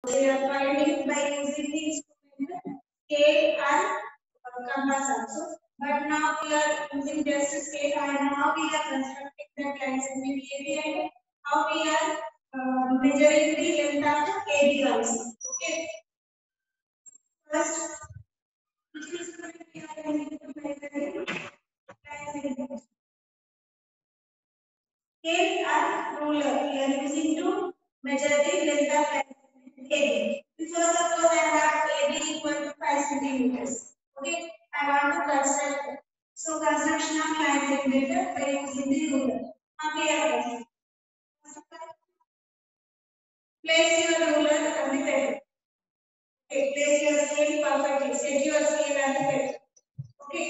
We are finding by using the instrument scale and compass also. But now we are using just scale and now we are constructing the line segment AB and how we are measuring the length of AB also. Okay. First, which is going to be measuring line segment. Scale and ruler we are using to measure the length of line segment AB. Before suppose I have AB equal to 5 centimeters. Okay, I want to construct. So construction of line segment by using the ruler. Now we are ready. Place your ruler on the paper. Okay, place your scale perfectly. Set your scale on the paper. Okay,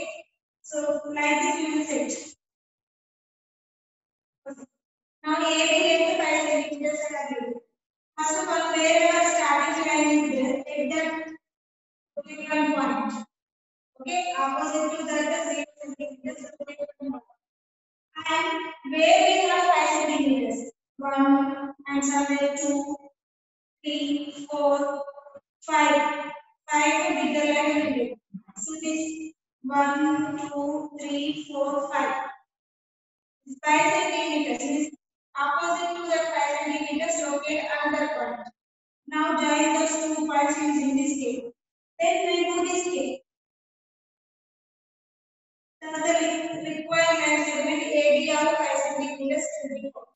so like this you will set. Now AB get 5 centimeters and again. First of all, wherever starting line is there, take that one point. Okay, opposite to that 0 centimeters, and where we have 5 centimeters, 1 and somewhere 2, 3, 4, 5. 5 bigger line will be. So this 1, 2, 3, 4, 5. 5 centimeters is opposite to that 5 centimeters. Locate another point. Now join those 2 points using this scale. Then remove this scale. Another required line segment AB of 5 centimeters will be formed.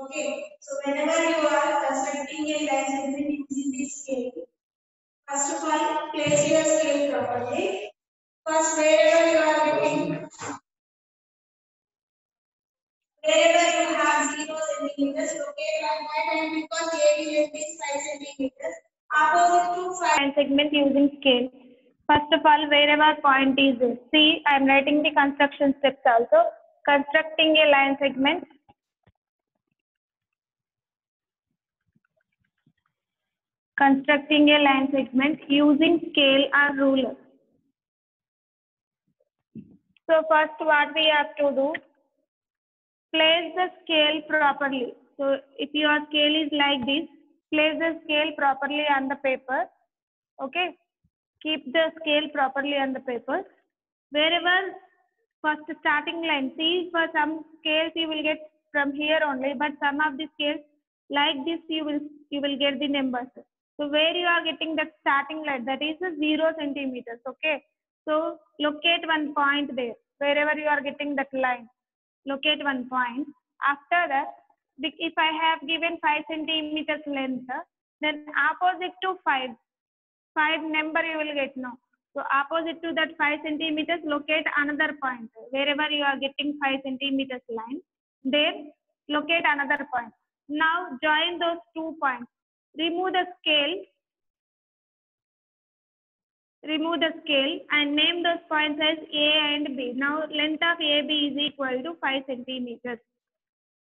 Okay, so whenever you are constructing a line segment using this scale, first of all, place your scale properly. First, wherever you have 0 centimeters, locate one point, and because AB length is 5 centimeters, opposite to 5 line segment using scale. First of all, wherever point is there. See, I am writing the construction steps also. Constructing a line segment. Constructing a line segment using scale or ruler. So first what we have to do, place the scale properly. So if your scale is like this, place the scale properly on the paper. Okay, keep the scale properly on the paper. Wherever first starting line, see for some scales you will get from here only, but some of the scales like this you will get the numbers. So where you are getting that starting line, that is 0 centimeters. Okay, so locate one point there. Wherever you are getting that line, locate one point. After that, if I have given 5 centimeters length, then opposite to 5 number you will get now. So opposite to that 5 centimeters, locate another point. Wherever you are getting 5 centimeters line, there locate another point. Now join those 2 points. Remove the scale and name those points as A and B. Now length of AB is equal to 5 centimeters.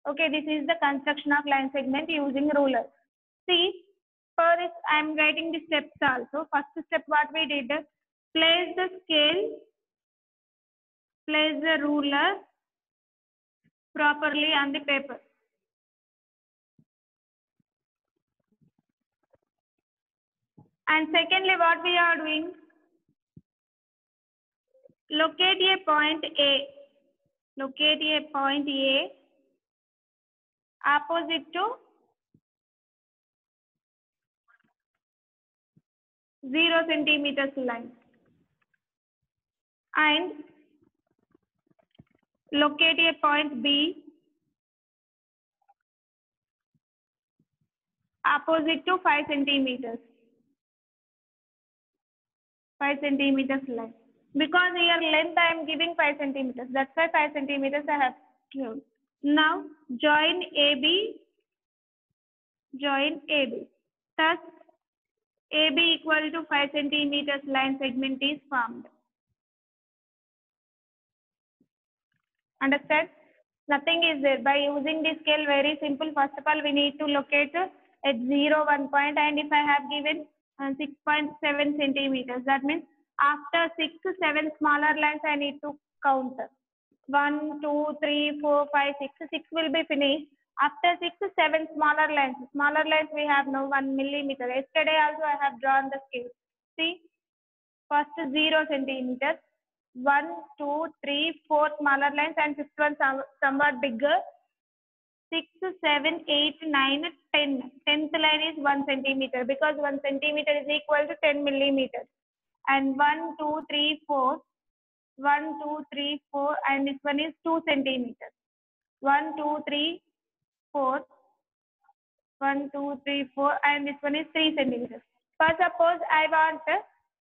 Okay, this is the construction of line segment using ruler. See, for this I am writing the steps also. First step what we did, place the scale, place the ruler properly on the paper. And secondly, what we are doing, locate a point A. Locate a point A opposite to 0 centimeters line. And locate a point B opposite to 5 centimeters. 5 centimeters line. Because here length I am giving 5 centimeters. That's why 5 centimeters I have given. Now join AB. Join AB. Thus AB equal to 5 centimeters line segment is formed. Understand? Nothing is there. By using this scale, very simple. First of all, we need to locate at 0 1 point, and if I have given 6.7 centimeters, that means after 6 to 7 smaller lines, I need to count 1, 2, 3, 4, 5, 6. 6 will be finished. After 6, 7 smaller lines. Smaller lines we have now 1 millimeter. Yesterday also I have drawn the scale. See, first 0 centimeters, 1, 2, 3, 4 smaller lines, and fifth one somewhat bigger. 6, 7, 8, 9, 10. 10th line is 1 centimeter because 1 centimeter is equal to 10 millimeters. And 1, 2, 3, 4. 1, 2, 3, 4, and this one is 2 centimeters. 1, 2, 3, 4. 1, 2, 3, 4, and this one is 3 centimeters. First, suppose I want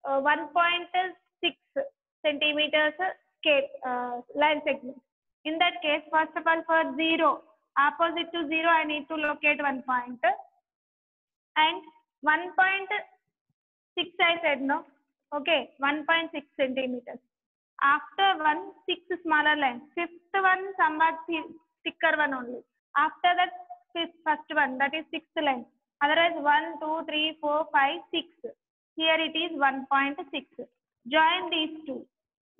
1.6 centimeters scale line segment. In that case, first of all, for 0, opposite to 0, I need to locate 1 point. And 1.6 I said no. Okay, 1.6 centimeters. After 1, 6 smaller lines. Fifth one, somewhat thicker one only. After that, first one, that is 6th line. Otherwise, 1, 2, 3, 4, 5, 6. Here it is 1.6. Join these two,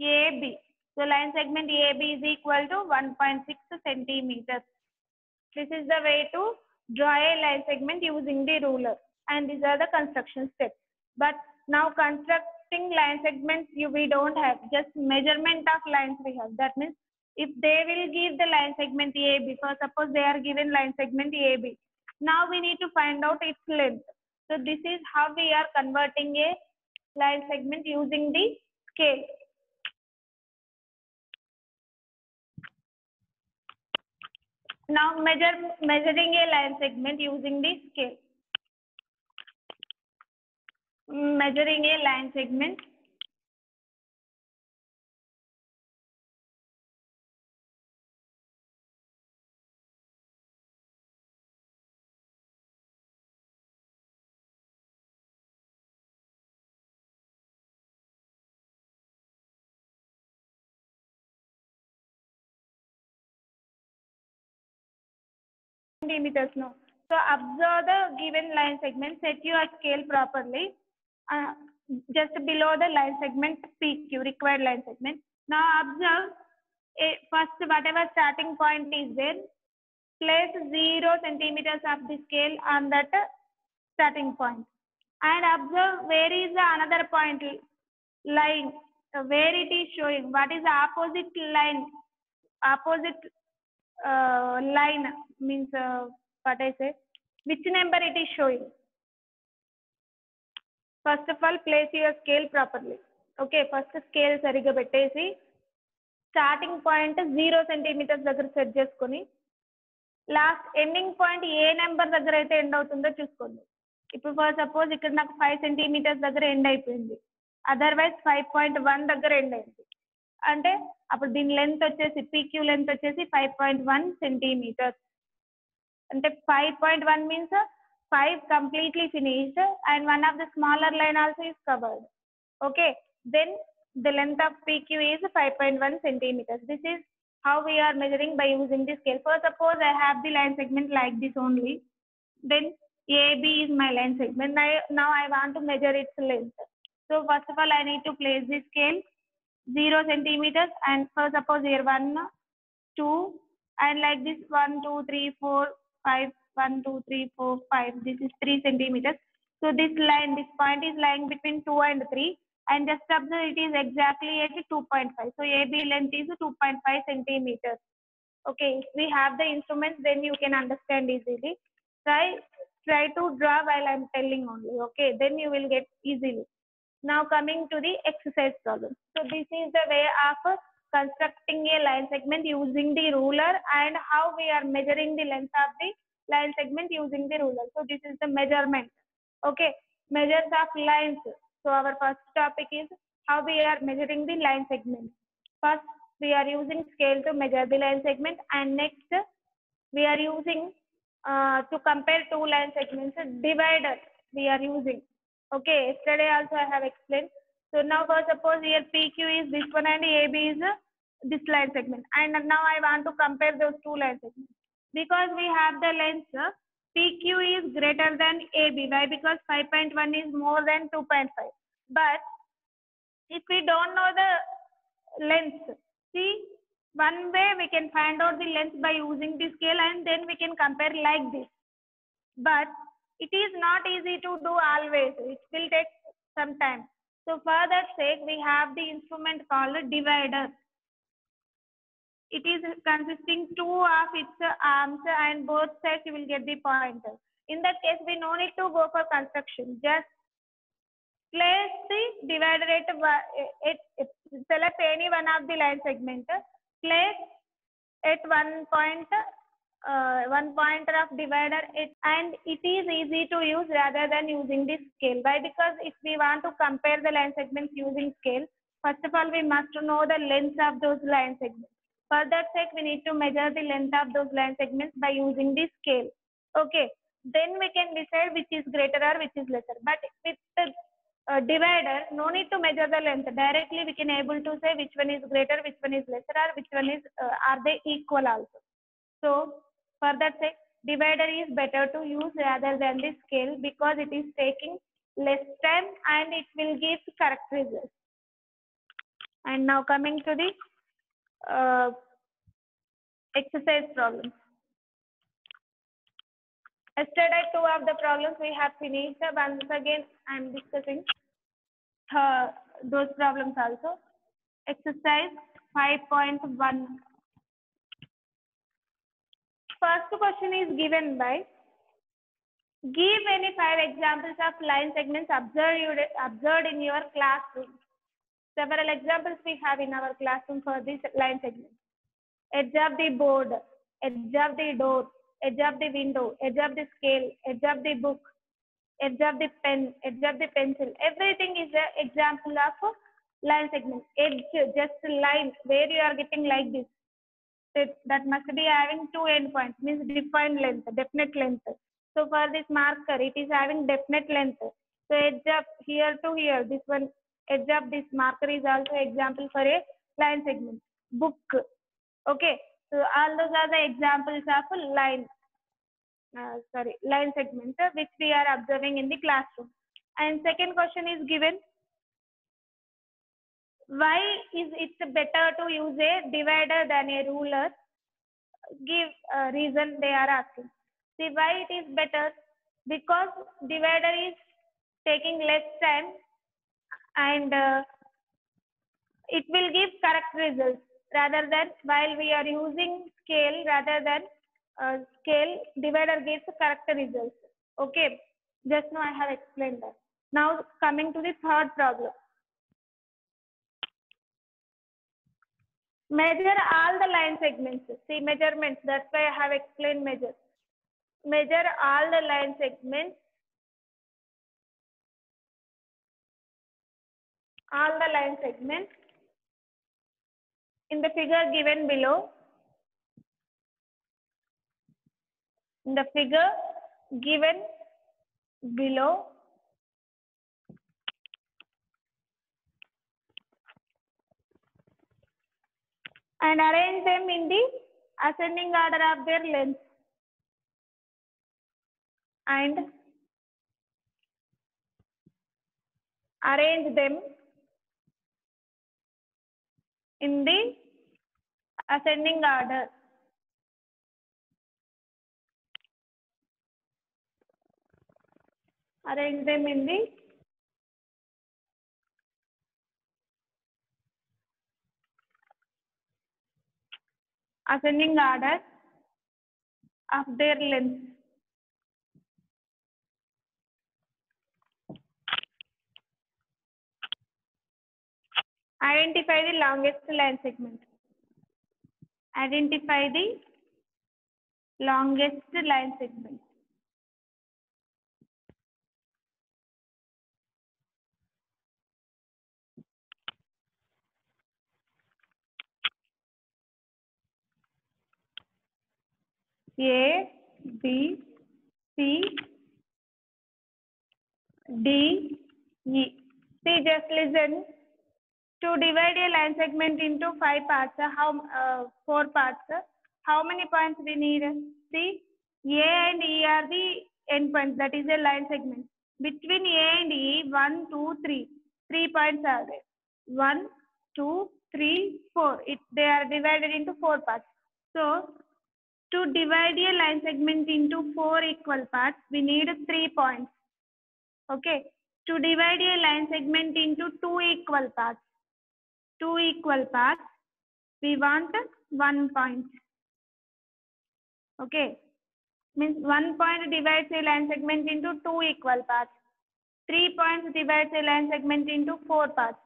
AB. So line segment AB is equal to 1.6 centimeters. This is the way to draw a line segment using the ruler. And these are the construction steps. But now constructing line segments, we don't have, just measurement of lines we have. That means if they will give the line segment AB, for suppose they are given line segment AB. Now we need to find out its length. So this is how we are converting a line segment using the scale. Now measuring a line segment using the scale. Measuring a line segment. Centimeters no. So observe the given line segment, set your scale properly. Just below the line segment PQ, required line segment. Now observe first whatever starting point is there, place 0 centimeters of the scale on that starting point. And observe where is the another point line, where it is showing, what is the opposite line, opposite line means what I say, which number it is showing. First of all, place your scale properly. Okay, first scale సరిగా పెట్టేసి starting point 0 centimetres దగ్గర set చేసుకొని last ending point ఏ number దగ్గర అయితే end అవుతుందో చూసుకోండి. ఇప్పుడు for suppose ఇక్కడ నాకు 5 సెంటీమీటర్స్ దగ్గర ఎండ్ అయిపోయింది, అదర్వైజ్ 5.1 దగ్గర ఎండ్ అయింది అంటే అప్పుడు దీని లెంత్ వచ్చేసి పీక్యూ లెంత్ వచ్చేసి 5.1 సెంటీమీటర్స్. అంటే 5.1 means 5 completely finished and one of the smaller line also is covered. Okay, then the length of PQ is 5.1 centimeters. This is how we are measuring by using the scale. For suppose I have the line segment like this only, then AB is my line segment. Now I want to measure its length. So first of all I need to place the scale 0 centimeters and for suppose here 1, 2 and like this 1, 2, 3, 4, 5, 1, 2, 3, 4, 5. This is 3 centimeters. So this line, this point is lying between 2 and 3 and just observe it is exactly at 2.5. So AB length is 2.5 centimeters. Okay, if we have the instruments then you can understand easily. Try to draw while I am telling only. Okay, then you will get easily. Now coming to the exercise problem. So this is the way of constructing a line segment using the ruler and how we are measuring the length of the line segment using the ruler. So this is the measurement. Okay, measures of lines. So our first topic is how we are measuring the line segment. First we are using scale to measure the line segment and next we are using to compare two line segments, divider we are using. Okay, yesterday also I have explained. So now for suppose here PQ is this one and AB is this line segment, and now I want to compare those two line segments. Because we have the length PQ is greater than AB. Why? Because 5.1 is more than 2.5. But if we don't know the length, see One way we can find out the length by using the scale, and then we can compare like this. But it is not easy to do always. It will take some time. So for that sake, we have the instrument called divider. It is consisting two of its arms, and both sides you will get the pointer. In that case, we no need to go for construction. Just place the divider select any one of the line segment. Place at one pointer of divider, and it is easy to use rather than using the scale. Why? Because if we want to compare the line segments using scale, first of all we must know the length of those line segments. For that sake, we need to measure the length of those line segments by using the scale. Okay, then we can decide which is greater or which is lesser. But with the divider, no need to measure the length. Directly we can able to say which one is greater, which one is lesser, or which one is are they equal also. So for that sake, divider is better to use rather than the scale, because it is taking less time and it will give correct results. And now coming to the exercise problems. Yesterday, two of the problems we have finished. Once again, I am discussing those problems also. Exercise 5.1. First question is given by, give any 5 examples of line segments observed in your classroom. Several examples we have in our classroom for this line segment. Edge of the board, edge of the door, edge of the window, edge of the scale, edge of the book, edge of the pen, edge of the pencil. Everything is an example of line segment. Edge, just a line where you are getting like this. That must be having 2 endpoints, means defined length, definite length. So for this marker, it is having definite length. So edge of here to here, this one, edge of this marker is also example for a line segment. Book. Okay, so all those are the examples of line segment which we are observing in the classroom. And second question is given, why is it better to use a divider than a ruler? Give a reason they are asking. See why it is better? Because divider is taking less time, and it will give correct results, rather than while we are using scale, rather than scale, divider gives correct results. Okay, just now I have explained that. Now coming to the third problem. Measure all the line segments. See measurements, that's why I have explained measure. Measure all the line segments. All the line segments in the figure given below. In the figure given below, and arrange them in the ascending order of their length, and arrange them in the ascending order. Arrange them in the ascending order of their length. Identify the longest line segment. Identify the longest line segment. A, B, C, D, E. See, just listen. To divide a line segment into 5 parts, 4 parts, how many points we need? See, A and E are the endpoints, that is a line segment. Between A and E, 1, 2, 3. 3 points are there. 1, 2, 3, 4. They are divided into 4 parts. So to divide a line segment into 4 equal parts, we need 3 points. Okay. To divide a line segment into 2 equal parts, we want 1 point. Okay. Means 1 point divides a line segment into 2 equal parts. 3 points divides a line segment into 4 parts.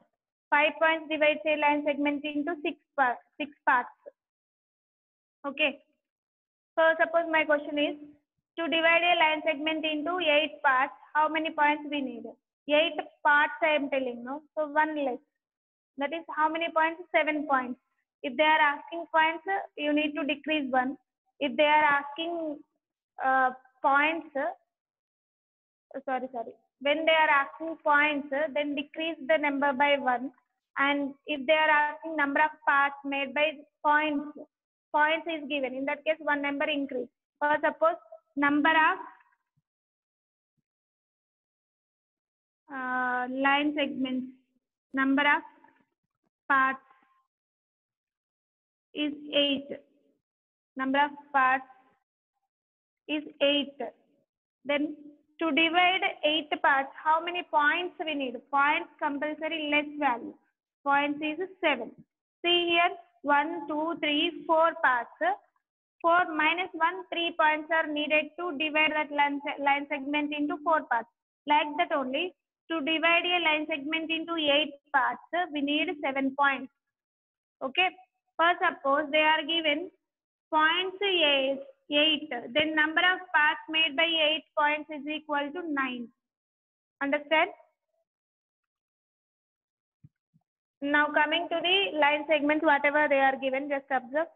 5 points divides a line segment into 6 parts. Okay. So suppose my question is, to divide a line segment into 8 parts, how many points we need? 8 parts I am telling, no? So 1 less. That is how many points? 7 points. If they are asking points, you need to decrease 1. If they are asking points, when they are asking points, then decrease the number by 1. And if they are asking number of parts made by points is given. In that case, 1 number increase. Or suppose number of line segments, number of parts is 8. Number of parts is 8. Then to divide 8 parts, how many points we need? Points compulsory less value. Points is 7. See here, 1, 2, 3, 4 parts. 4 minus 1, 3 points are needed to divide that line segment into 4 parts. Like that only, to divide a line segment into 8 parts, we need 7 points. Okay. First, suppose they are given points 8, then number of parts made by 8 points is equal to 9. Understand? Now coming to the line segments, whatever they are given, just observe.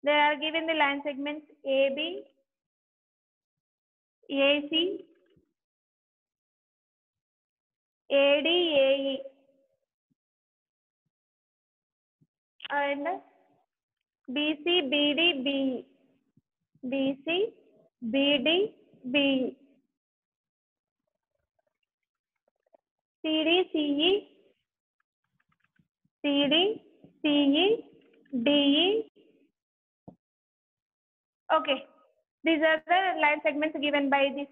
They are given the line segments AB, AC, AD, AE, and BC, BD, BE. BC, BD, BE. CD, CE, CD, CE, DE. Okay. These are the line segments given by this,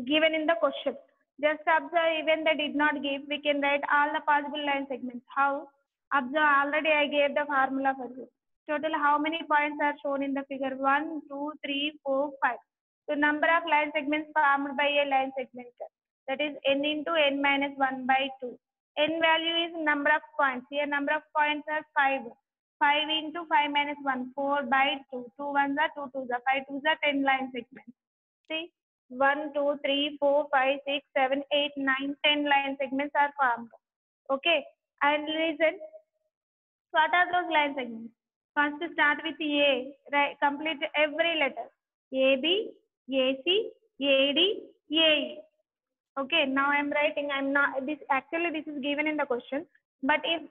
given in the question. Just observe, even they did not give, we can write all the possible line segments. How? Observe, already I gave the formula for you. Total, how many points are shown in the figure? 1, 2, 3, 4, 5. So number of line segments formed by a line segment. That is n into n minus 1 by 2. N value is number of points. Here number of points are 5. 5 into 5 minus 1, 4 by 2. 2 1s are 2 2s are 5 2s are 10 line segments. See, 1, 2, 3, 4, 5, 6, 7, 8, 9, 10 line segments are formed. Okay. And listen, what are those line segments? First start with A, right? Complete every letter. AB, AC, AD, AE. Okay, now I am writing. I'm not this actually this is given in the question. But if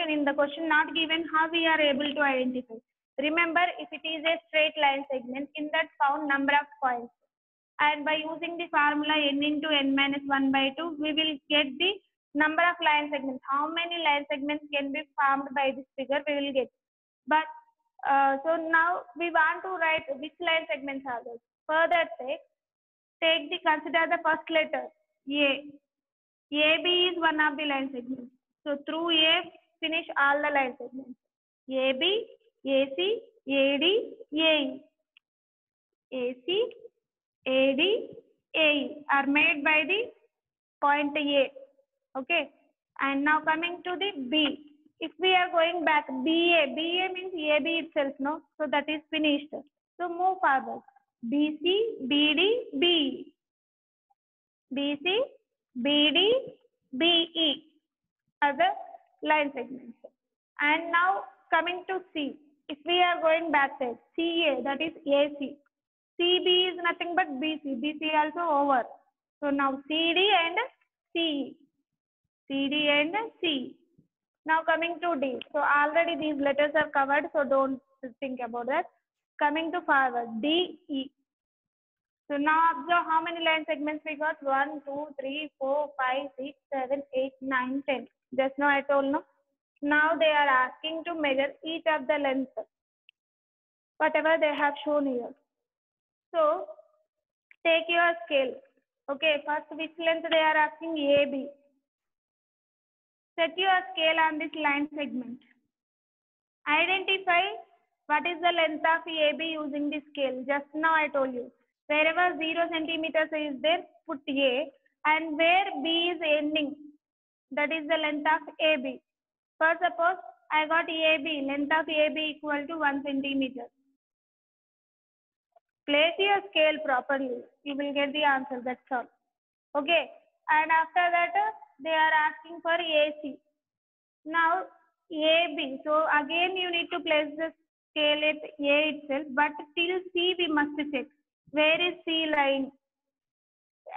in the question not given, how we are able to identify? Remember, if it is a straight line segment, in that found number of points. And by using the formula n into n minus 1 by 2, we will get the number of line segments. How many line segments can be formed by this figure, we will get. But so now we want to write which line segments are those. Further consider the first letter A. AB is one of the line segments. So through A, finish all the line segments. AB, AC, AD, AE. AC, AD, AE are made by the point A. Okay. And now coming to the B. If we are going back, BA means AB itself, no? So that is finished. So move forward. BC, BD, BE. BC, BD, BE are the line segments. And now coming to C. If we are going backside, CA, that is AC. CB is nothing but BC. BC also over. So now CD and CE. CD and CE. Now coming to D. So already these letters are covered, so don't think about that. Coming to forward, DE. So now observe how many line segments we got. 1, 2, 3, 4, 5, 6, 7, 8, 9, 10. Just now I told no. Now they are asking to measure each of the length, whatever they have shown here. So take your scale. Okay, first which length they are asking? AB. Set your scale on this line segment. Identify what is the length of AB using this scale. Just now I told you. Wherever 0 centimeters is there, put A, and where B is ending, that is the length of AB. For suppose I got AB, length of AB equal to 1 centimeter. Place your scale properly. You will get the answer, that's all. Okay. And after that, they are asking for AC. Now, AB. So, again you need to place the scale at A itself. But till C we must check. Where is C lying?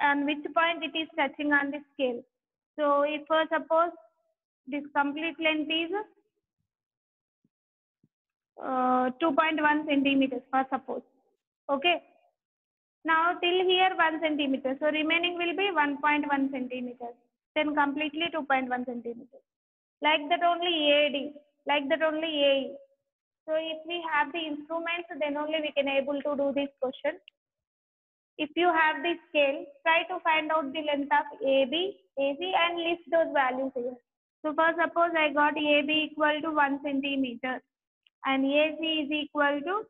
And which point it is touching on the scale. So, if suppose this complete length is 2.1 centimeters for suppose. Okay. Now till here 1 centimeter. So remaining will be 1.1 centimeters. Then completely 2.1 centimeters. Like that only AD. Like that only AE. So if we have the instruments, then only we can able to do this question. If you have the scale, try to find out the length of AB, AC and list those values here. So for suppose I got AB equal to 1 centimeter and AC is equal to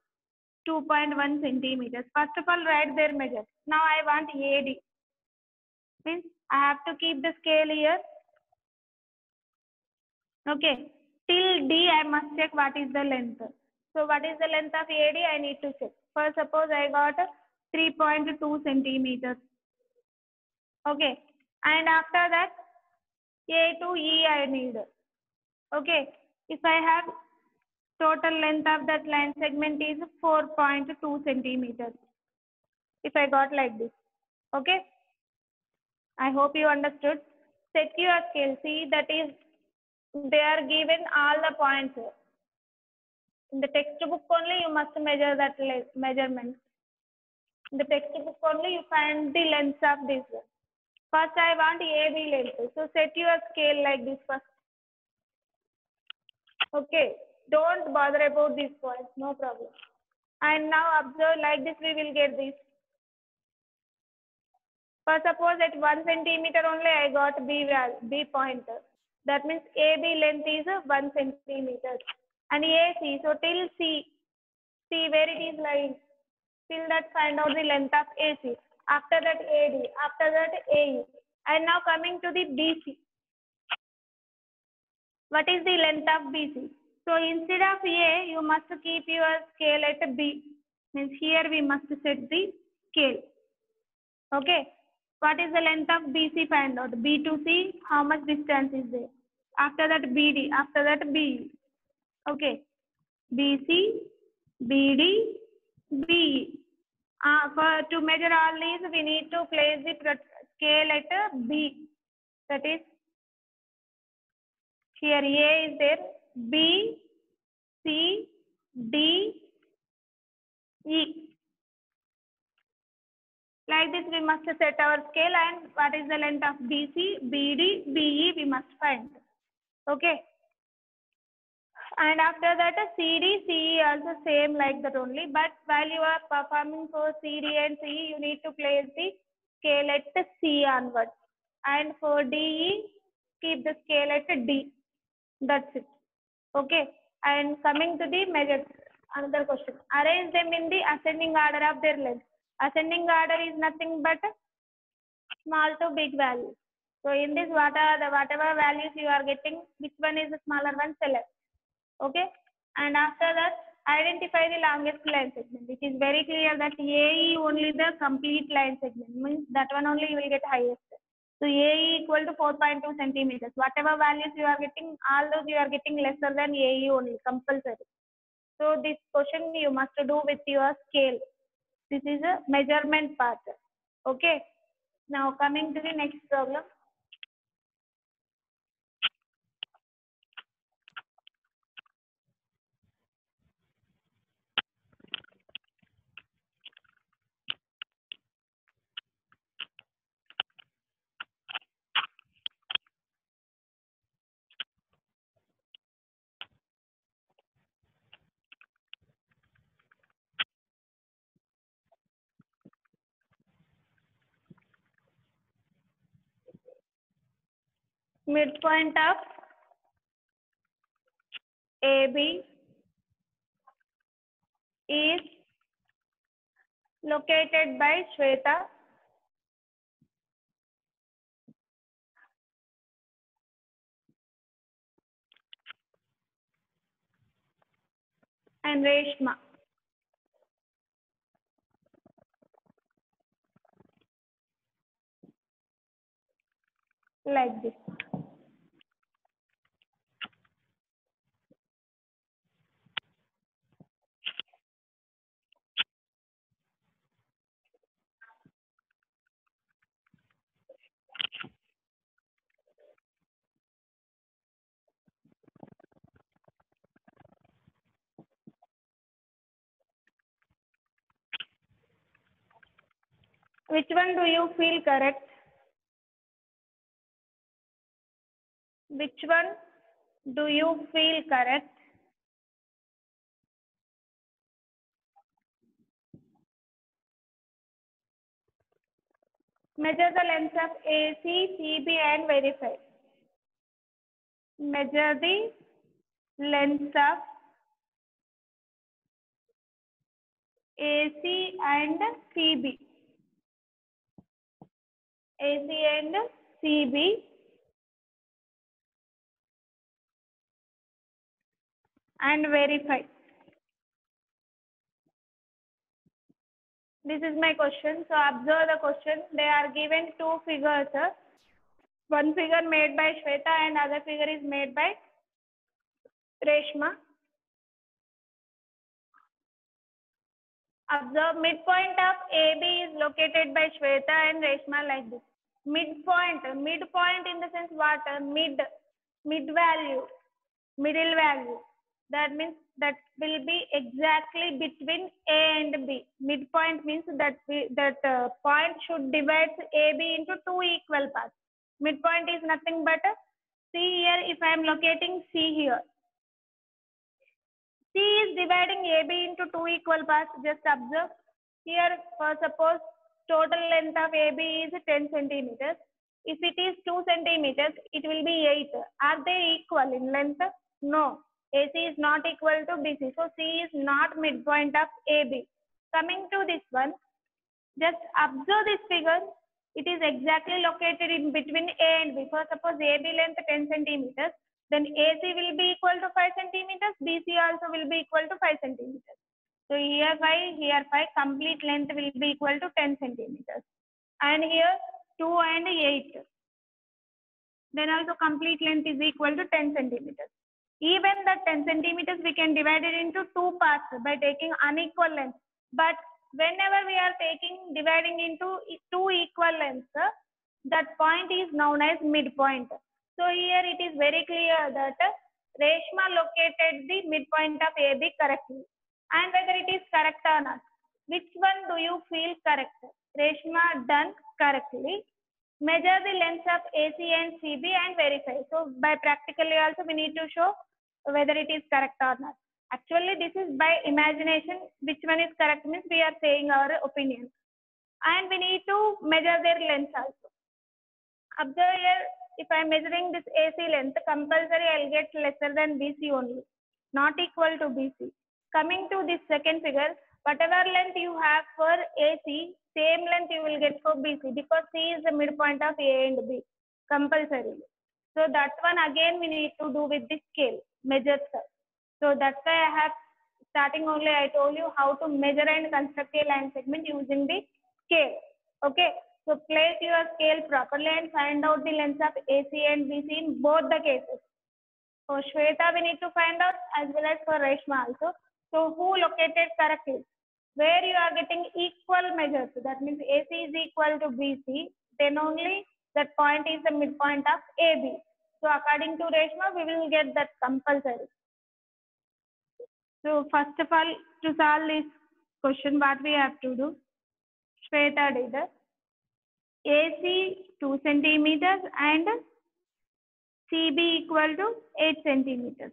2.1 centimeters. First of all, write their measure. Now I want AD. Means I have to keep the scale here. Okay. Till D, I must check what is the length. So what is the length of AD? I need to check. For suppose I got 3.2 centimeters. Okay. And after that, A to E I need. Okay. If I have total length of that line segment is 4.2 centimeters. If I got like this. Okay. I hope you understood. Set your scale. See, that is, they are given all the points. In the textbook only, you must measure that measurement. In the textbook only, you find the length of this. First, I want AB length. So, set your scale like this first. Okay. Don't bother about these points. No problem. And now observe like this, we will get this. For suppose at 1 centimeter only I got B point. That means AB length is 1 centimeter. And AC, so till C where it is lying. Till that find out the length of AC. After that AD, after that AE. And now coming to the BC. What is the length of BC? So instead of A, you must keep your scale at B. Means here we must set the scale. Okay. What is the length of BC? Find out. B to C, how much distance is there? After that BD, after that BE. Okay. BC, BD, BE. To measure all these, we need to place the scale at B. That is, here A is there. B, C, D, E. Like this, we must set our scale and what is the length of BC, BD, BE, we must find. Okay. And after that, CD, CE also same like that only. But while you are performing for CD and CE, you need to place the scale at C onwards. And for DE, keep the scale at D. That's it. Okay. And coming to the measures, another question. Arrange them in the ascending order of their length. Ascending order is nothing but small to big values. So in this, whatever values you are getting, which one is the smaller one, select. Okay. And after that, identify the longest line segment. It is very clear that AE only the complete line segment. Means that one only you will get highest. So AE equal to 4.2 centimeters. Whatever values you are getting, all those you are getting lesser than AE only, compulsory. So this question you must do with your scale. This is a measurement part. Okay. Now coming to the next problem. midpoint of AB is located by Shweta and Reshma. Like this. Which one do you feel correct? Which one do you feel correct? Measure the lengths of AC, CB and verify. Measure the lengths of AC and CB. AC and CB and verify. This is my question. So observe the question. They are given two figures. One figure made by Shweta and other figure is made by Reshma. Observe midpoint of AB is located by Shweta and Reshma like this. Midpoint in the sense what? Mid value, middle value. That means that will be exactly between A and B. Midpoint means that point should divide AB into two equal parts. Midpoint is nothing but see here. If I am locating C here, C is dividing AB into two equal parts. Just observe here. For suppose total length of AB is 10 centimeters. If it is 2 centimeters, it will be 8. Are they equal in length? No. AC is not equal to BC. So C is not midpoint of AB. Coming to this one, just observe this figure. It is exactly located in between A and B. For suppose AB length 10 centimeters, then AC will be equal to 5 centimeters. BC also will be equal to 5 centimeters. So here 5, complete length will be equal to 10 centimeters. And here 2 and 8. Then also complete length is equal to 10 centimeters. Even that 10 centimeters we can divide it into two parts by taking unequal length. But whenever we are dividing into two equal lengths, that point is known as midpoint. So here it is very clear that Reshma located the midpoint of AB correctly. And whether it is correct or not. Which one do you feel correct? Reshma done correctly. Measure the lengths of AC and CB and verify. So by practically also we need to show whether it is correct or not. Actually this is by imagination. Which one is correct means we are saying our opinion. And we need to measure their lengths also. Observe here, if I am measuring this AC length, compulsory I will get lesser than BC only, not equal to BC. Coming to this second figure, whatever length you have for AC, same length you will get for BC because C is the midpoint of A and B, compulsory. So that one again we need to do with the scale, measure stuff. So that's why I have starting only I told you how to measure and construct a line segment using the scale. Okay. So place your scale properly and find out the lengths of AC and BC in both the cases. For Shweta, we need to find out as well as for Reshma also. So who located correctly? Where you are getting equal measures. That means AC is equal to BC. Then only that point is the midpoint of AB. So according to Reshma, we will get that compulsory. So first of all, to solve this question, what we have to do? Shweta did AC 2 centimeters and CB equal to 8 centimeters.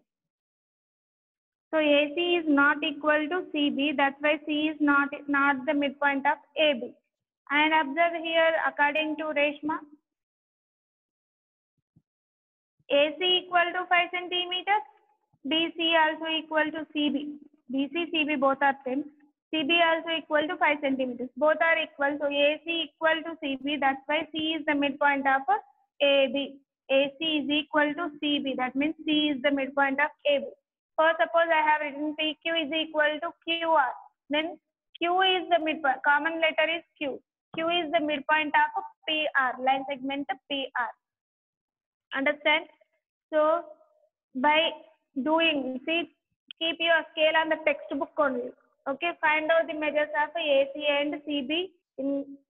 So AC is not equal to CB. That's why C is not the midpoint of AB. And observe here, according to Reshma, AC equal to 5 centimeters, BC also equal to CB. BC, CB both are same. CB also equal to 5 centimeters. Both are equal. So AC equal to CB. That's why C is the midpoint of AB. AC is equal to CB. That means C is the midpoint of AB. So suppose I have written PQ is equal to QR. Then Q is the midpoint. Common letter is Q. Q is the midpoint of PR. Line segment PR. Understand? So by doing, see, keep your scale on the textbook only. Okay, find out the measures of AC and CB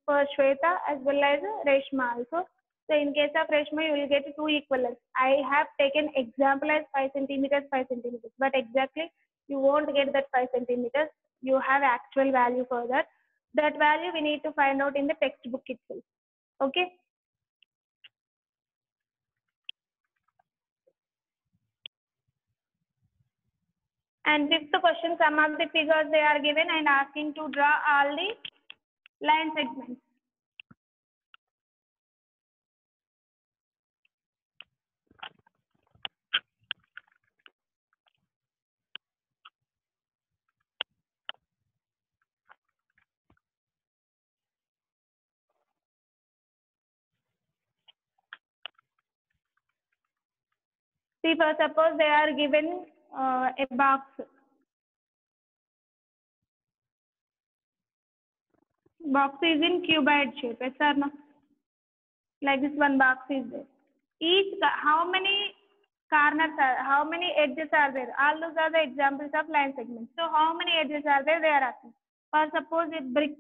for Shweta as well as Reshma also. So in case of Reshma, you will get 2 equivalents. I have taken example as 5 centimeters, 5 centimeters, but exactly you won't get that 5 centimeters. You have actual value for that. That value we need to find out in the textbook itself. Okay. And fifth question, some of the figures they are given and asking to draw all the line segments. See, for suppose they are given a box. Box is in cuboid shape, yes or no? Like this one box is there. Each, how many corners are, how many edges are there? All those are the examples of line segments. So how many edges are there? They are asking. For suppose a brick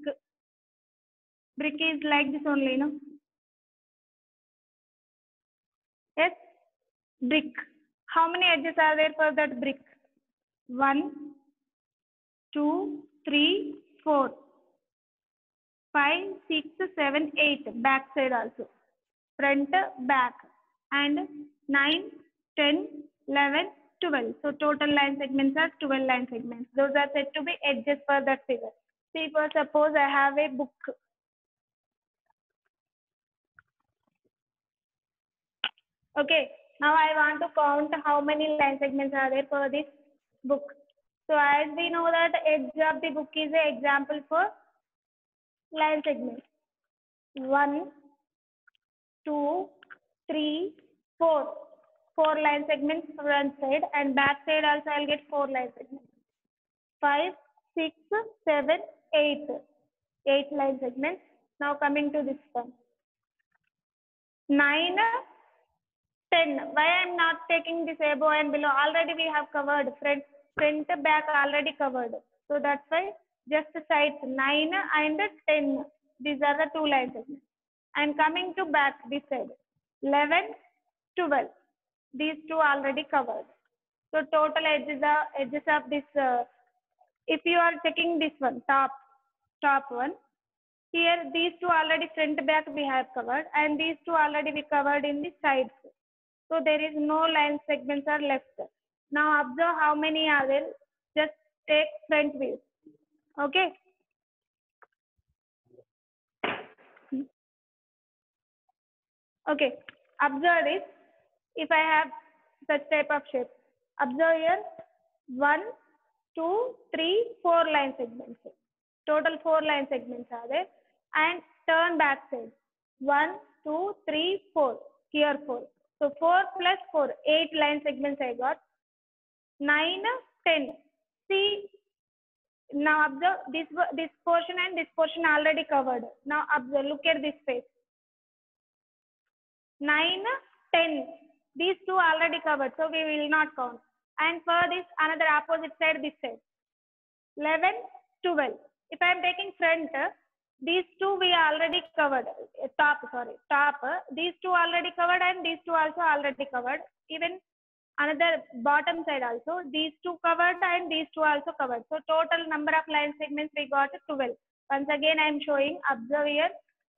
is like this only, no? Yes, brick. How many edges are there for that brick? 1, 2, 3, 4, 5, 6, 7, 8. Back side also. Front, back. And 9, 10, 11, 12. So total line segments are 12 line segments. Those are said to be edges for that figure. See, for suppose I have a book. Okay. Now I want to count how many line segments are there for this book. So as we know that edge of the book is an example for line segment. 1, 2, 3, 4. 4 line segments front side and back side also I'll get 4 line segments. 5, 6, 7, 8. 8 line segments. Now coming to this one. 9, 10. Why I am not taking this above and below? Already we have covered. Front, back already covered. So that's why just sides 9 and 10. These are the 2 line segments. And coming to back this side. 11, 12. These 2 already covered. So total edges of this. If you are checking this one, top one. Here these 2 already front back we have covered and these 2 already we covered in the sides. So there is no line segments are left. Now observe how many are there. Just take front view. Okay. Okay. Observe this. If I have such type of shape. Observe here. 1, 2, 3, 4 line segments. Total 4 line segments are there. And turn back side. 1, 2, 3, 4. Here 4. So 4 plus 4, 8 line segments I got. 9, 10. See, now observe this portion and this portion already covered. Now observe, look at this face. 9, 10. These 2 already covered, so we will not count. And for this, another opposite side, this side. 11, 12. If I am taking front, these 2 we already covered. Top. These 2 already covered and these 2 also already covered. Even another bottom side also. These 2 covered and these 2 also covered. So total number of line segments we got 12. Once again I am showing. Observe here.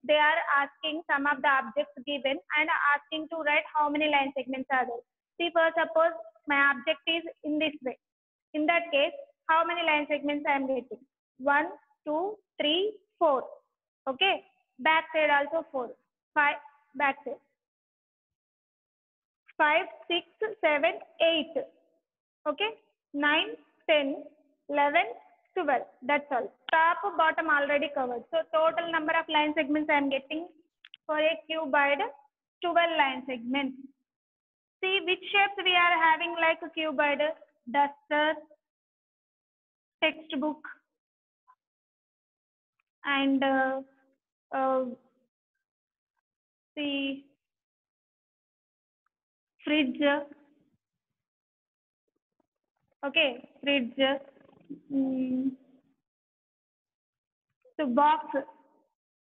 They are asking some of the objects given and asking to write how many line segments are there. See, for suppose my object is in this way. In that case, how many line segments I am getting? 1, 2, 3, 4. Okay. Back side also 4. 5. Back side. 5, 6, 7, 8. Okay, 9, 10, 11, 12. That's all. Top, bottom already covered. So total number of line segments I am getting for a cuboid, 12 line segments. See which shapes we are having like a cuboid: duster, textbook, and the fridge. Okay, fridge. So box,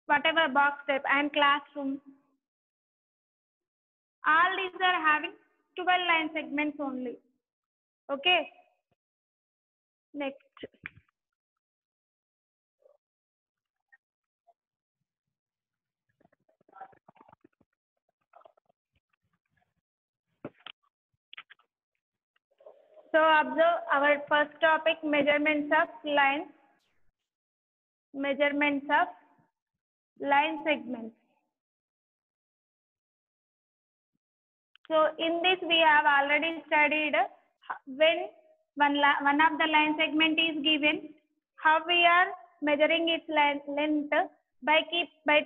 whatever box type, and classroom. All these are having 12 line segments only. Okay. Next. So observe our first topic, measurements of lines. Measurements of line segments. So in this we have already studied when one of the line segment is given, how we are measuring its length by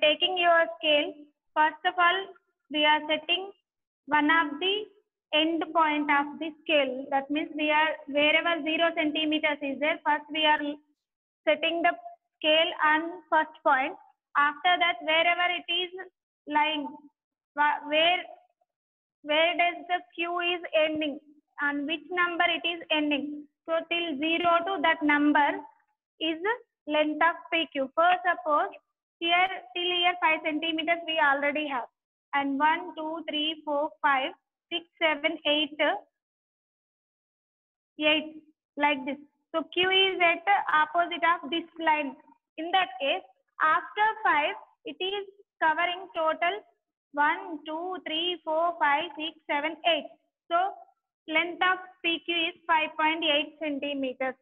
taking your scale. First of all, we are setting one of the end point of the scale. That means we are wherever 0 centimeters is there, first we are setting the scale on first point. After that, wherever it is lying, where does the Q is ending and which number it is ending. So till 0 to that number is length of PQ. For suppose here till here 5 centimeters we already have, and 1, 2, 3, 4, 5, 6, 7, 8, 8 like this. So Q is at the opposite of this line. In that case, after 5, it is covering total 1, 2, 3, 4, 5, 6, 7, 8. So length of PQ is 5.8 centimeters.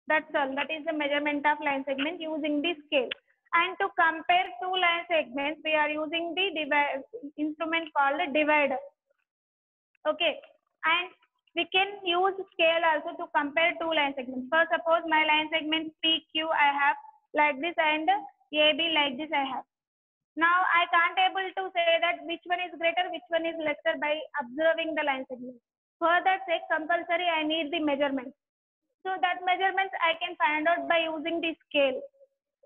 That's all. That is the measurement of line segment using this scale. And to compare two line segments, we are using the instrument called a divider. Okay. And we can use scale also to compare two line segments. For suppose my line segment PQ I have like this and AB like this I have. Now I can't able to say that which one is greater, which one is lesser by observing the line segment. For that sake, compulsory I need the measurement. So that measurements I can find out by using the scale.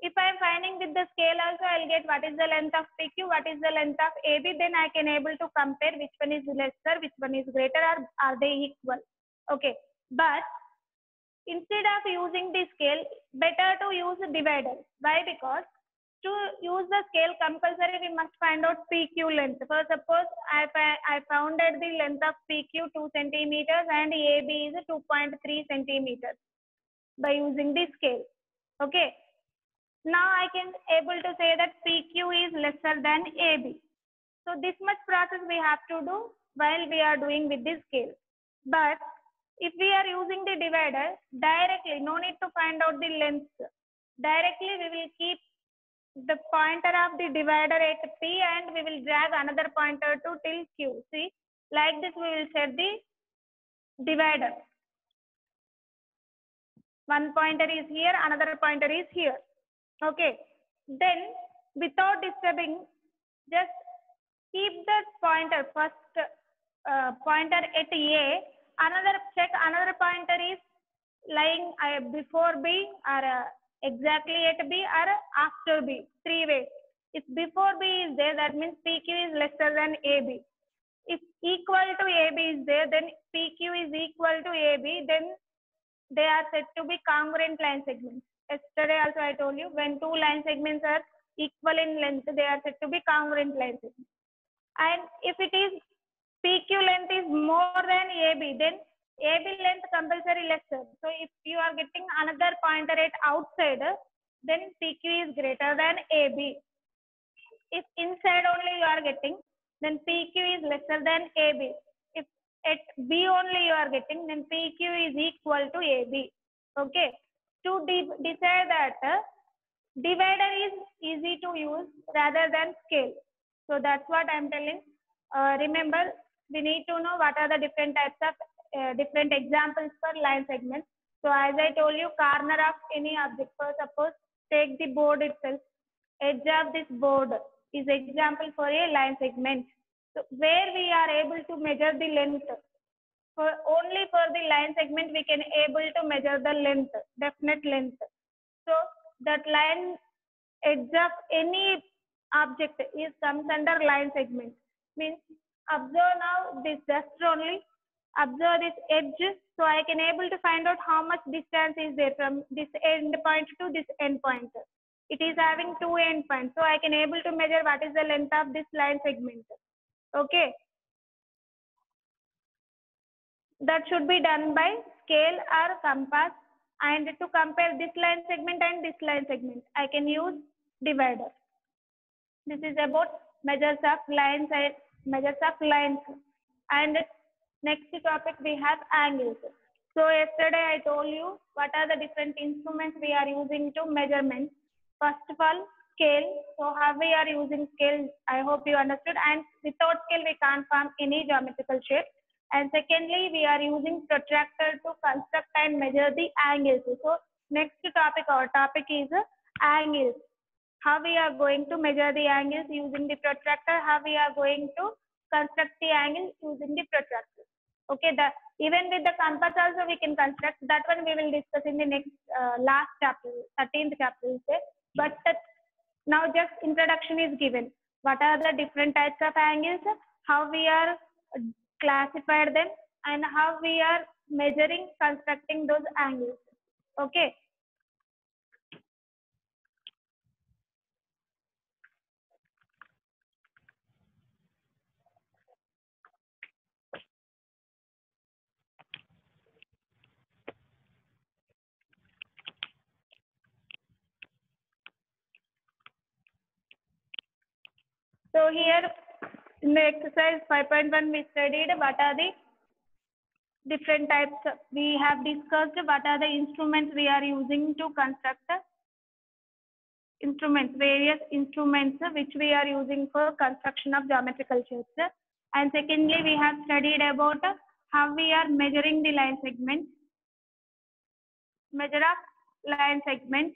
If I am finding with the scale also, I'll get what is the length of PQ, what is the length of AB, then I can able to compare which one is lesser, which one is greater, or are they equal. Okay, but instead of using the scale, better to use the divider. Why? Because to use the scale compulsory, we must find out PQ length. For suppose I founded the length of PQ 2 centimeters and AB is 2.3 centimeters by using the scale. Okay. Now I can able to say that PQ is lesser than AB. So this much process we have to do while we are doing with this scale. But if we are using the divider directly, no need to find out the length. Directly we will keep the pointer of the divider at P and we will drag another pointer to till Q. See, like this we will set the divider. One pointer is here, another pointer is here. Okay, then without disturbing, just keep the pointer first pointer at A. Check another pointer is lying before B or exactly at B or after B. 3 ways. If before B is there, that means PQ is lesser than AB. If equal to AB is there, then PQ is equal to AB. Then they are said to be congruent line segments. Yesterday also I told you, when two line segments are equal in length, they are said to be congruent line segments. And if it is PQ length is more than AB, then AB length compulsory lesser. So if you are getting another pointer at outside, then PQ is greater than AB. If inside only you are getting, then PQ is lesser than AB. If at B only you are getting, then PQ is equal to AB. Okay. To decide that, divider is easy to use rather than scale. So that's what I'm telling. Remember, we need to know what are the different types of different examples for line segments. So as I told you, corner of any object. For suppose take the board itself, edge of this board is example for a line segment. So where we are able to measure the length. For only for the line segment we can able to measure the length, definite length. So that line edge of any object is comes under line segment. Means observe now this just only observe this edge, so I can able to find out how much distance is there from this end point to this end point. It is having two end points, so I can able to measure what is the length of this line segment. Okay, that should be done by scale or compass. And to compare this line segment and this line segment, I can use divider. This is about measures of lines and measures of lines. And next topic we have angles. So yesterday I told you what are the different instruments we are using to measurement. First of all, scale. So how we are using scale, I hope you understood. And without scale we can't form any geometrical shape. And secondly, we are using protractor to construct and measure the angles. So next topic, our topic is angles. How we are going to measure the angles using the protractor, how we are going to construct the angle using the protractor. Okay, even with the compass also we can construct. That one we will discuss in the next last chapter, 13th chapter. But now just introduction is given. What are the different types of angles, how we are classified them, and how we are measuring, constructing those angles. Okay. So here in the exercise 5.1 we studied what are the different types. We have discussed what are the instruments we are using to construct instruments, various instruments which we are using for construction of geometrical shapes. And secondly, we have studied about how we are measuring the line segment, measure of line segment.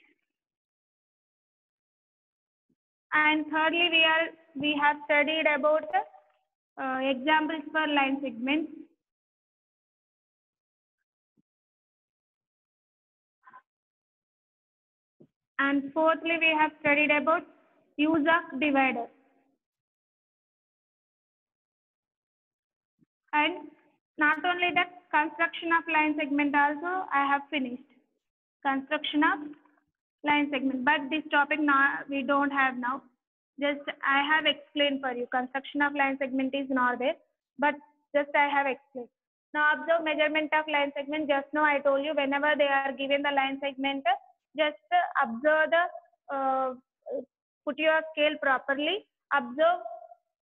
And thirdly, we have studied about examples for line segments. And fourthly, we have studied about use of divider. And not only that, construction of line segment also I have finished. Construction of line segment, but this topic now we don't have now. Just I have explained for you. Construction of line segment is not there, but just I have explained. Now observe measurement of line segment. Just now I told you whenever they are given the line segment, just observe the put your scale properly. Observe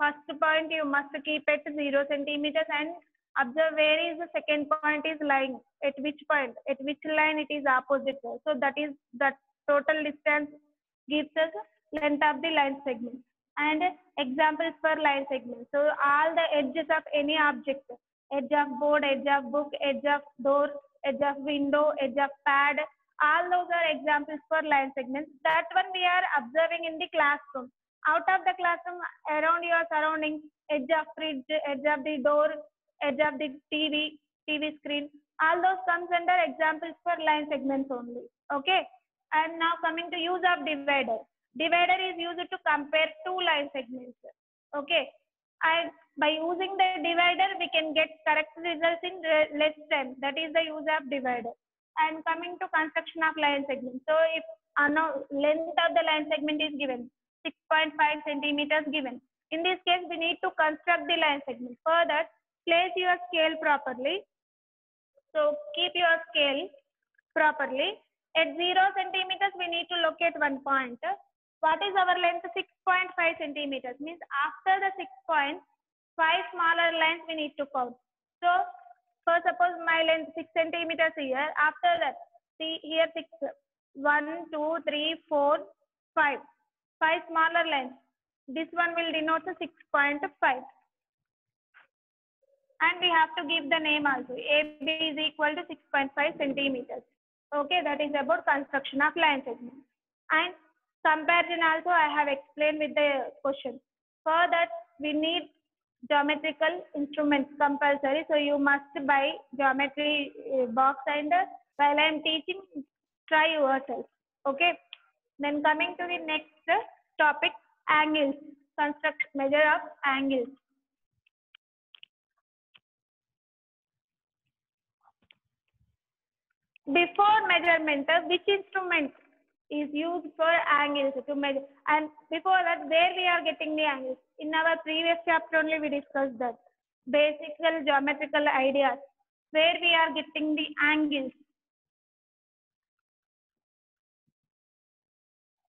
first point you must keep at 0 centimeters and observe where is the second point is lying, at which point, at which line it is opposite. So that is the total distance gives us length of the line segment. And examples for line segment. So all the edges of any object, edge of board, edge of book, edge of door, edge of window, edge of pad, all those are examples for line segments. That one we are observing in the classroom. Out of the classroom, around your surroundings, edge of fridge, edge of the door, edge of the TV screen, all those comes under examples for line segments only. Okay. And now coming to use of divider. Divider is used to compare two line segments. Okay. And by using the divider, we can get correct results in less time. That is the use of divider. And coming to construction of line segment. So if length of the line segment is given, 6.5 centimeters given. In this case, we need to construct the line segment. For that, place your scale properly. So keep your scale properly. At 0 centimeters, we need to locate one point. What is our length? 6.5 centimeters. Means after the 6 points, 5 smaller lines we need to count. So, for suppose my length 6 centimeters here. After that, see here 6. 1, 2, 3, 4, 5. 5 smaller lines. This one will denote the 6.5. and we have to give the name also. AB is equal to 6.5 centimeters. Okay, that is about construction of line segment. And comparison also I have explained with the question. For that we need geometrical instruments compulsory. So you must buy geometry box, and while I am teaching, try yourself. Okay. Then coming to the next topic, angles. Construct measure of angles. Before measurement, which instrument is used for angles to measure? And before that, where we are getting the angles? In our previous chapter only we discussed that. Basic geometrical ideas. Where we are getting the angles?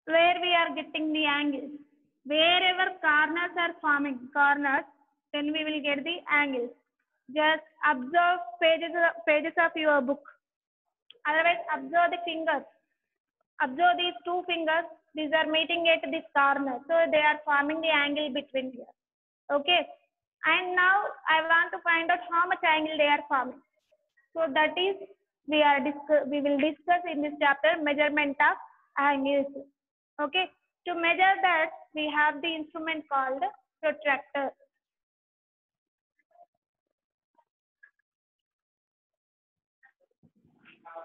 Where we are getting the angles? Wherever corners are forming, then we will get the angles. Just observe pages of your book. Otherwise, observe the fingers. Observe these two fingers. These are meeting at this corner. So they are forming the angle between here. Okay. And now I want to find out how much angle they are forming. So that is we will discuss in this chapter measurement of angles. Okay. To measure that, we have the instrument called protractor.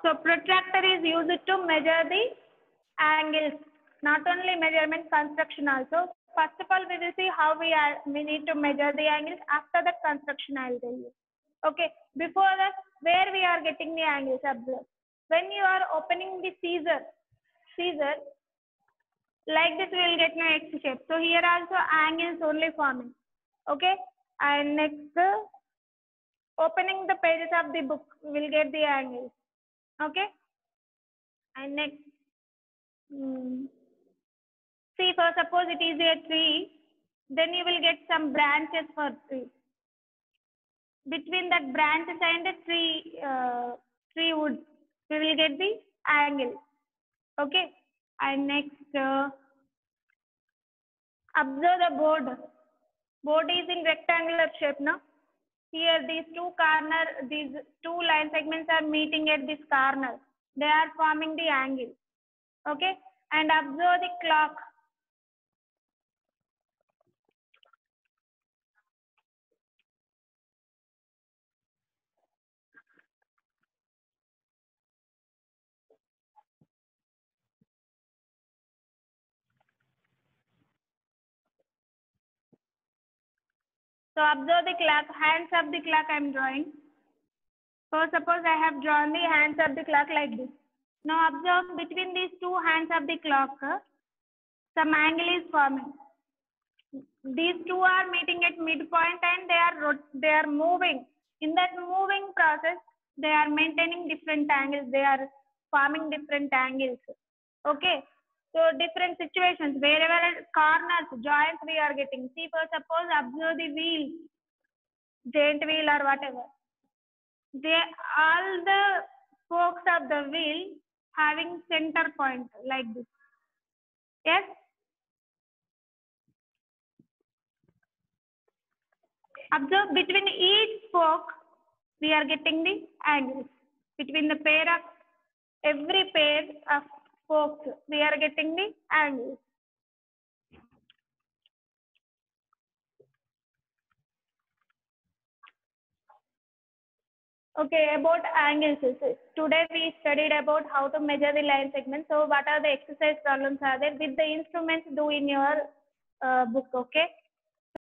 So protractor is used to measure the angles, not only measurement, construction also. First of all, we will see how we need to measure the angles. After that, construction I will tell you. Okay, before that, where we are getting the angles, observe. When you are opening the scissor, like this we will get an X shape. So here also angles only forming. Okay, and next, opening the pages of the book, we will get the angles. Okay, and next, see, for suppose it is a tree, then you will get some branches for tree. Between that branches and the tree wood, we will get the angle. Okay, and next, observe the board. Board is in rectangular shape, no? Here these two line segments are meeting at this corner. They are forming the angle. Okay, and observe the clock. So observe the clock, hands of the clock I am drawing. So suppose I have drawn the hands of the clock like this. Now observe between these two hands of the clock, some angle is forming. These two are meeting at midpoint and they are moving. In that moving process, they are maintaining different angles. They are forming different angles. Okay. So different situations, wherever corners, joints we are getting. See, for suppose observe the wheel, giant wheel or whatever. All the spokes of the wheel having center point like this. Yes. Observe between each spoke, we are getting the angles. Between the every pair of spokes, we are getting the angles. Okay, about angles. Today we studied about how to measure the line segments. So what are the exercise problems are there with the instruments do in your book, okay?